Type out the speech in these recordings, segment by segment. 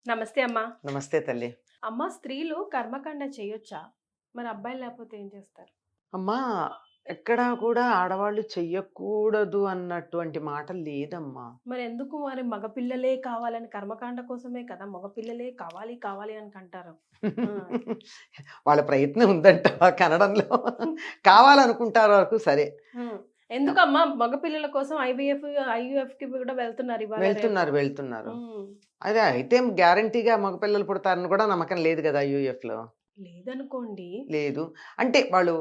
నమస్తే అమ్మా. నమస్తే తల్లి. అమ్మ స్త్రీలు కర్మకాండ చేయొచ్చా? మరి అబ్బాయిలు లేకపోతే ఏం చేస్తారు? అమ్మా, ఎక్కడా కూడా ఆడవాళ్ళు చెయ్యకూడదు అన్నటువంటి మాట లేదమ్మా. మరి మగపిల్లలే కావాలని కర్మకాండ కోసమే కదా మగపిల్లలే కావాలి కావాలి అని కంటారు. ఆ! వాళ్ళ ప్రయత్నం ఉందంట కనడంలో. కావాలనుకుంటారు వరకు సరే. హ్మ్. ఎందుకమ్మా మగపిల్లల కోసం ఐవీఎఫ్‌కి కూడా వెళ్తున్నారు ఇవాళ రేపు. వెళ్తున్నారు. హ్మ్. అదే అయితే గ్యారంటీగా మగపిల్లలు పుడతారని కూడా నమ్మకం లేదు కదా యూఎఫ్‌లో. లేదనుకోండి. లేదు. అంటే వాళ్ళు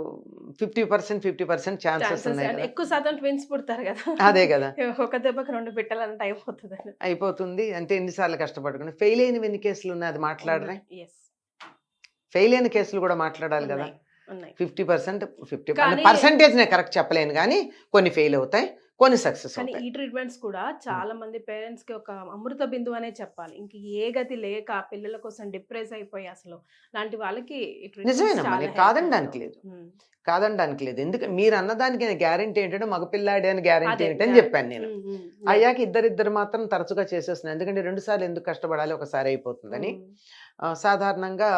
50% 50% ఛాన్సెస్ ఛాన్సెస్ ఉన్నాయి అంటే కదా! ఎక్కువ శాతం ట్విన్స్ పుడతారు కదా! అదే కదా! ఒక దెబ్బకి 2 పిట్టలంటే అయిపోతదని. అయిపోతుంది. అంటే ఎన్ని సార్లు కష్టపడుకుని ఫెయిల్ అయినవి ఎన్ని కేసులున్నాయి అది మాట్లాడరే? ఉన్నాయి. యెస్. ఫెయిల్ అయిన కేసులు కూడా మాట్లాడాలి కదా! ఉన్నాయి. ఉన్నాయి. 50% 50 అంటే కానీ పర్సెంటేజ్ నేను కరెక్ట్ చెప్పలేను గానీ, కొన్ని ఫెయిల్ అవుతాయి. కొన్ని సక్సెస్ కానీ అవుతాయి. ఈ ట్రీట్మెంట్స్ కూడా హ్మ్. చాలా మంది పేరెంట్స్‌కి ఒక అమృత బిందువు అనే చెప్పాలి. ఇంక ఏ గతి లేక ఆ పిల్లల కోసం డిప్రెస్ అయిపోయి అసలు లాంటి వాళ్ళకి ఈ ట్రీట్మెంట్స్ నిజమేనమ్మా. చాలా నేను హెల్ప్ కాదనడానికి అవుతాయి. లేదు. హ్మ్. కాదనడానికి లేదు. మీరన్న దానికి గ్యారంటీ ఏంటంటే మగపిల్లాడే అని గ్యారంటీ అదే ఏంటని గ్యారెంటీ. చెప్పాను నేను. హ్మ్. హ్మ్. లేదు. అయ్యాక ఇద్దరిద్దరు మాత్రం తరచుగా చేసేస్తున్నాను. ఎందుకంటే 2 సార్లు ఎందుకు కష్టపడాలి ఒకసారి అయిపోతుందని. హ్మ్. సాధారణంగా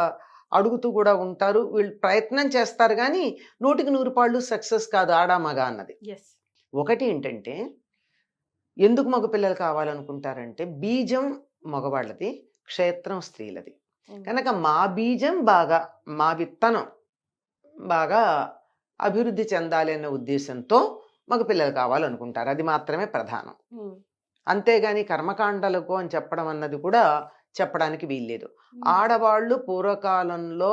అడుగుతూ కూడా ఉంటారు. వీళ్ళు ప్రయత్నం చేస్తారు గానీ, 100కి 100 పాళ్ళు సక్సెస్ కాదు ఆడ, మగ అన్నది. యెస్. ఒకటి ఏంటంటే ఎందుకు మగపిల్లలు కావాలనుకుంటారంటే, బీజం మగవాళ్ళది, క్షేత్రం స్త్రీలది. హ్మ్. కనుక మా బీజం బాగా, మా విత్తనం బాగా అభివృద్ధి చెందాలి అనే ఉద్దేశంతో మగపిల్లలు కావాలనుకుంటారు. అది మాత్రమే ప్రధానం. హ్మ్. అంతేగాని కర్మకాండలకు అని చెప్పడం అన్నది కూడా చెప్పడానికి వీల్లేదు. హ్మ్. ఆడవాళ్ళు పూర్వకాలంలో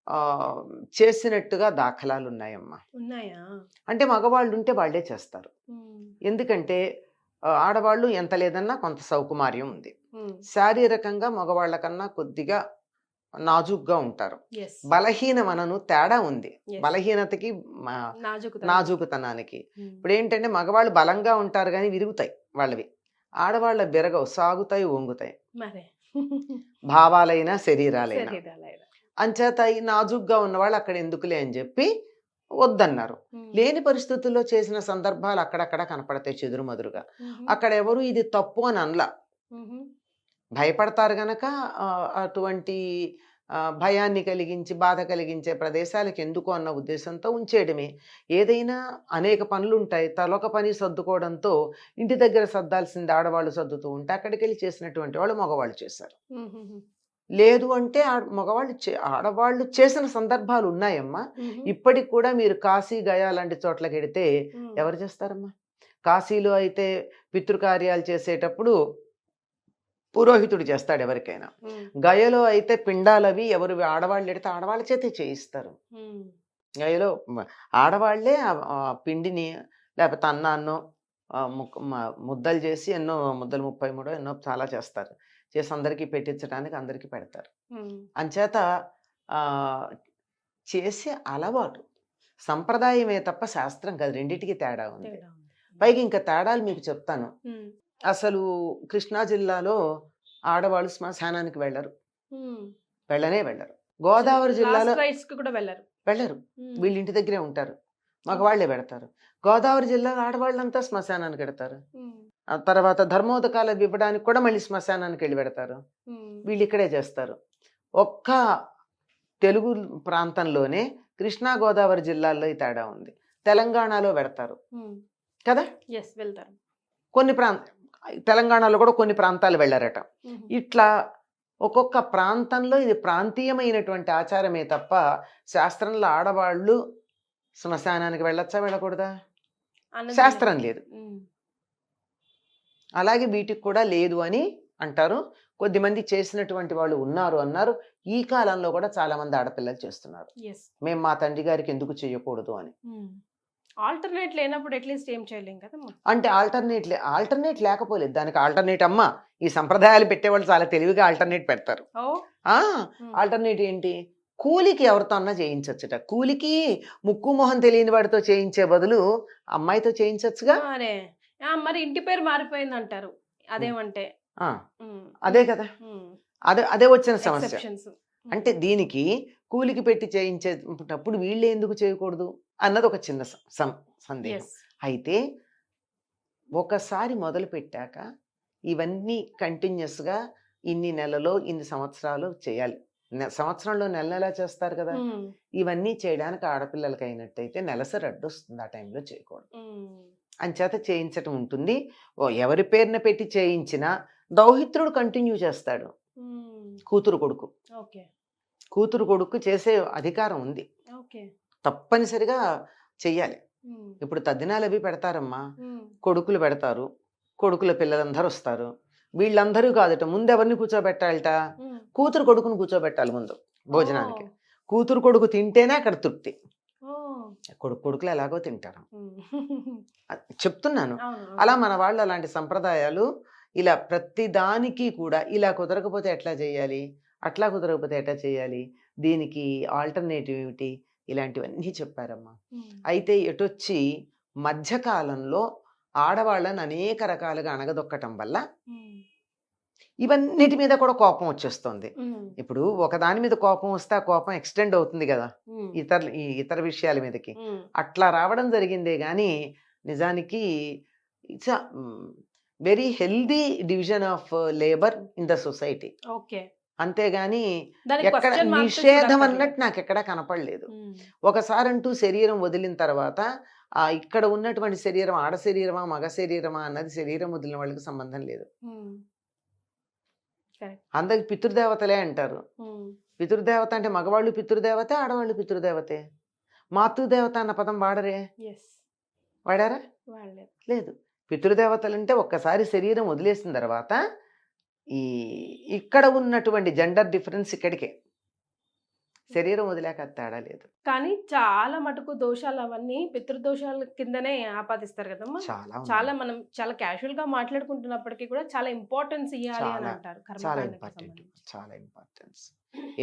ఆహ్, చేసినట్టుగా దాఖలాలున్నాయమ్మా. ఉన్నాయా? అంటే మగవాళ్ళుంటే వాళ్ళే చేస్తారు. హ్మ్. ఎందుకంటే ఆడవాళ్ళు ఎంత లేదన్నా కొంత సౌకుమార్యం ఉంది. హ్మ్. శారీరకంగా మగవాళ్ళ కన్నా కొద్దిగా నాజూగ్గా ఉంటారు. యెస్. బలహీనమనను తేడా ఉంది. యెస్. బలహీనతకి మ నాజూకుతనానికి. నాజూకుతనానికి. హ్మ్. ఇప్పుడేంటంటే మగవాళ్ళు బలంగా ఉంటారు గానీ విరుగుతాయి వాళ్ళవి. ఆడవాళ్ళవి విరగవు. సాగుతాయి, వంగుతాయి. మరే. భావాలైనా, శరీరాలైనా. శరీరాలైన. అంచేత ఈ నాజూగ్గా ఉన్నవాళ్ళు అక్కడ ఎందుకులే అని జెప్పి వద్దన్నారు. హ్మ్. లేని పరిస్థితుల్లో చేసిన సందర్భాలు అక్కడక్కడ కనపడతాయి చెదురుమదురుగా. హుహు. అక్కడెవరు ఇది తప్పు అని అనలా. హుహు. భయపడతారు గనక అటువంటి భయాన్ని కలిగించి, బాధ కలిగించే ప్రదేశాలకు ఎందుకు అన్న ఉద్దేశంతో ఉంచేయడమే. ఏదైనా అనేక పనులుంటాయి. తలొక పని సర్దుకోవడంతో ఇంటి దగ్గర సర్దాల్సింది ఆడవాళ్ళు సర్దుతూ ఉంటే అక్కడికెళ్ళి చేసినటువంటి వాళ్ళు మగవాళ్ళు చేశారు. హుహుహు. లేదు అంటే మగవాళ్ళు ఆడవాళ్ళు చేసిన సందర్భాలున్నాయమ్మా. హుహు. ఇప్పటికి కూడా మీరు కాశీ, గయా లాంటి చోట్లకెడితే హ్మ్. ఎవరు చేస్తారమ్మా? కాశీలో అయితే పితృకార్యాలు చేసేటప్పుడు పురోహితుడు చేస్తాడు ఎవరికైనా. హ్మ్. గయలో అయితే పిండాలవి ఆడవాళ్ళెడితే ఆడవాళ్ళ చేతే చేయిస్తారు. హ్మ్. గయలో ఆడవాళ్ళే పిండిని లేపోతే అన్నాన్నో ముద్దలు చేసి ఎన్నో ముద్దలు 33 ఎన్నో చాలా చేస్తారు. చేసి అందరికీ పెట్టించడానికి అందరికీ పెడతారు. హ్మ్. అంచేత ఆహ్, చేసే అలవాటు. సంప్రదాయమే తప్ప శాస్త్రం కాదు. రెండిటికి తేడా ఉంది. తేడా ఉంది. పైగా ఇంకా తేడాలు మీకు చెప్తాను. హ్మ్. అసలు కృష్ణా జిల్లాలో ఆడవాళ్ళు శ్మశానానికి వెళ్ళరు. హ్మ్. వెళ్ళనే వెళ్ళరు. గోదావరి జిల్లాలో లాస్ట్ రైట్స్‌కి కూడా వెళ్లరు. వెళ్ళరు. హ్మ్. వీళ్ళ ఇంటి దగ్గరే ఉంటారు. ఓకే. మగవాళ్ళే వెడతారు. గోదావరి జిల్లాలో ఆడవాళ్ళంతా శ్మశానానికెడతారు. హ్మ్. ఆ తర్వాత ధర్మోదకాలు ఇవ్వడానికి కూడా మళ్ళీ శ్మశానానికెళ్ళి పెడతారు. హ్మ్. వీళ్ళిక్కడే చేస్తారు. ఒక్క తెలుగు ప్రాంతంలోనే కృష్ణా, గోదావరి జిల్లాల్లో ఈ తేడా ఉంది. తెలంగాణలో వెడతారు. హ్మ్. కదా! యెస్. వెళ్తారు. కొన్ని తెలంగాణలో కూడా కొన్ని ప్రాంతాలు వెళ్లారట. హుహు. ఇట్లా ఒక్కొక్క ప్రాంతంలో ఇది ప్రాంతీయమైనటువంటి ఆచారమే తప్ప, శాస్త్రంలో ఆడవాళ్ళు శ్మశానానికి వెళ్ళొచ్చా? వెళ్ళకూడదా? అన్నది లేదు. శాస్త్రం లేదు. హ్మ్. అలాగే వీటికి కూడా లేదు అని అంటారు. కొద్దిమంది చేసినటువంటి వాళ్ళు ఉన్నారు అన్నారు. ఈ కాలంలో కూడా చాలామంది ఆడపిల్లలు చేస్తున్నారు. యెస్. మేము మా తండ్రి గారికి ఎందుకు చేయకూడదు అని. హ్మ్. ఆల్టర్‌నేట్ లేనప్పుడు అట్‌లీస్ట్ ఏం చేయలేం కదమ్మా! అంటే ఆల్టర్‌నేట్ లేకపోలేదు. దానికి ఆల్టర్‌నేట్ అమ్మా! ఈ సంప్రదాయాలు పెట్టేవాళ్ళు చాలా తెలివిగా ఆల్టర్‌నేట్ పెడతారు. ఓహ్! ఆ! హ్మ్. ఆల్టర్‌నేట్ ఏంటి? కూలికి ఎవరితో అన్నా చేయించొచ్చుట. కూలికి ముక్కు, మొహం తెలియని వాడితో చేయించే బదులు అమ్మాయితో చేయించొచ్చుగా? మరే. మరి ఇంటి పేరు మారిపోయిందంటారు. హ్మ్. అదేమంటే. ఆ! హ్మ్. అదే కదా! హ్మ్. అదే వచ్చిన సమస్య. ఎక్సెప్షన్స్. అంటే హ్మ్. దీనికి కూలికి పెట్టి చేయించేటప్పుడు వీళ్ళే ఎందుకు చేయకూడదు? అన్నది ఒక చిన్న సందేహం. యెస్. అయితే ఒకసారి మొదలుపెట్టాక ఇవన్నీ కంటిన్యూయస్‌గా ఇన్ని నెలలో ఇన్ని సంవత్సరాలు చేయాలి. సంవత్సరంలో నెల నెలా చేస్తారు కదా! ఇవన్నీ చేయడానికి ఆడపిల్లలకి అయినట్టయితే నెలసరి అడ్డొస్తుంది. ఆ టైంలో చేయకూడదు. అంచేత చేయించటం ఉంటుంది. ఎవరి పేరున పెట్టి చేయించినా దౌహిత్రుడు కంటిన్యూ చేస్తాడు. కూతురు కొడుకు. ఓకే. కూతురు కొడుకు చేసే అధికారం ఉంది. ఓకే. తప్పనిసరిగా చెయ్యాలి. ఇప్పుడు తద్దినాలు అవి పెడతారమ్మా. కొడుకులు పెడతారు. కొడుకుల పిల్లలందరూ వస్తారు. వీళ్ళందరూ కాదట, ముందు ఎవరిని కూర్చోబెట్టాలట? కూతురు కొడుకుని కూర్చోబెట్టాలి ముందు భోజనానికి. కూతురు కొడుకు తింటేనే అక్కడ తృప్తి. కొడుకులు ఎలాగో తింటారు. చెప్తున్నాను. అలా మన వాళ్ళు అలాంటి సంప్రదాయాలు ఇలా ప్రతి దానికి కూడా ఇలా కుదరకపోతే ఎట్లా చేయాలి, అట్లా కుదరకపోతే ఎట్లా చేయాలి, దీనికి ఆల్టర్నేటివ్ ఏమిటి, ఇలాంటివన్నీ చెప్పారమ్మా. అయితే ఎటొచ్చి మధ్యకాలంలో ఆడవాళ్ళని అనేక రకాలుగా అణగదొక్కటం వల్ల ఇవన్నిటి మీద కూడా కోపం వచ్చేస్తుంది. ఇప్పుడు ఒకదాని మీద కోపం వస్తే ఆ కోపం ఎక్స్టెండ్ అవుతుంది కదా ఇతర విషయాల మీదకి. అట్లా రావడం జరిగిందే గాని నిజానికి it's very healthy division of labour in the society. అంతేగాని ఎక్కడ నిషేధం అన్నట్టు నాకు ఎక్కడా కనపడలేదు. ఒకసారంటూ శరీరం వదిలిన తర్వాత ఇక్కడ ఉన్నటువంటి శరీరం ఆడ శరీరమా మగ శరీరమా అన్నది శరీరం వదిలిన వాళ్ళకి సంబంధం లేదు. అందరికి పితృదేవతలే అంటారు. పితృదేవత అంటే మగవాళ్ళు పితృదేవతే, ఆడవాళ్ళు పితృదేవతే. మాతృదేవత అన్న పదం వాడరే? వాడారా? లేదు. పితృదేవతలు అంటే ఒక్కసారి శరీరం వదిలేసిన తర్వాత ఇక్కడ ఉన్నటువంటి జెండర్ డిఫరెన్స్ ఇక్కడికే, శరీరం వదిలేక తేడా లేదు. కానీ చాలా మటుకు దోషాలు అవన్నీ పితృదోషాల కిందనే ఆపాదిస్తారు కదమ్మా. చాలా మనం చాలా క్యాజువల్ గా మాట్లాడుకుంటున్నప్పటికీ కూడా చాలా ఇంపార్టెన్స్ ఇవ్వాలి అని అంటారు. చాలా ఇంపార్టెన్స్.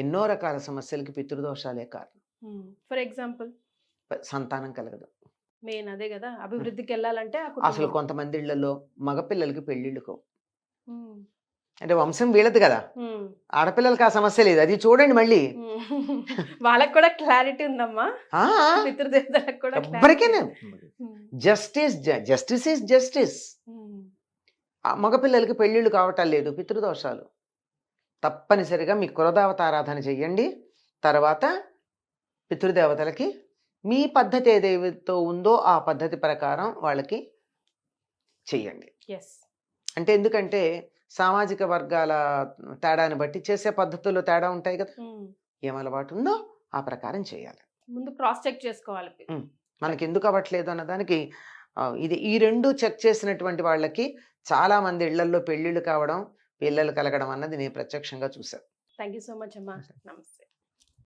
ఎన్నో రకాల సమస్యలకి పితృదోషాలే కారణం. ఫర్ ఎగ్జాంపుల్ సంతానం కలగదు. మెయిన్ అదే కదా, అభివృద్ధికి వెళ్ళాలంటే అసలు కొంతమంది ఇళ్లలో మగపిల్లలకి పెళ్లిళ్ళుకో, అంటే వంశం వీళ్ళది కదా, ఆడపిల్లలకి ఆ సమస్య లేదు. అది చూడండి మళ్ళీ. వాళ్ళకి కూడా క్లారిటీ ఉందమ్మా. పితృదేవతలకు కూడా ఎవరికైనా జస్టిస్ ఈజ్ జస్టిస్. మగపిల్లలకి పెళ్లిళ్ళు కావటం లేదు, పితృదోషాలు. తప్పనిసరిగా మీ కులదేవత ఆరాధన చెయ్యండి. తర్వాత పితృదేవతలకి మీ పద్ధతి ఏదైతే ఉందో ఆ పద్ధతి ప్రకారం వాళ్ళకి చెయ్యండి. అంటే ఎందుకంటే సామాజిక వర్గాల తేడాని బట్టి చేసే పద్ధతుల్లో తేడా ఉంటాయి కదా. ఏం అలవాటు ఉందో ఆ ప్రకారం చేయాలి. ముందు క్రాస్ చెక్ చేసుకోవాలి. మనకి ఎందుకు అవ్వట్లేదు అన్నదానికి ఇది ఈ రెండు చెక్ చేసినటువంటి వాళ్ళకి చాలా మంది ఇళ్లల్లో పెళ్లిళ్ళు కావడం, పిల్లలు కలగడం అన్నది నేను ప్రత్యక్షంగా చూశాను. థ్యాంక్ యూ సో మచ్ అమ్మా. నమస్తే.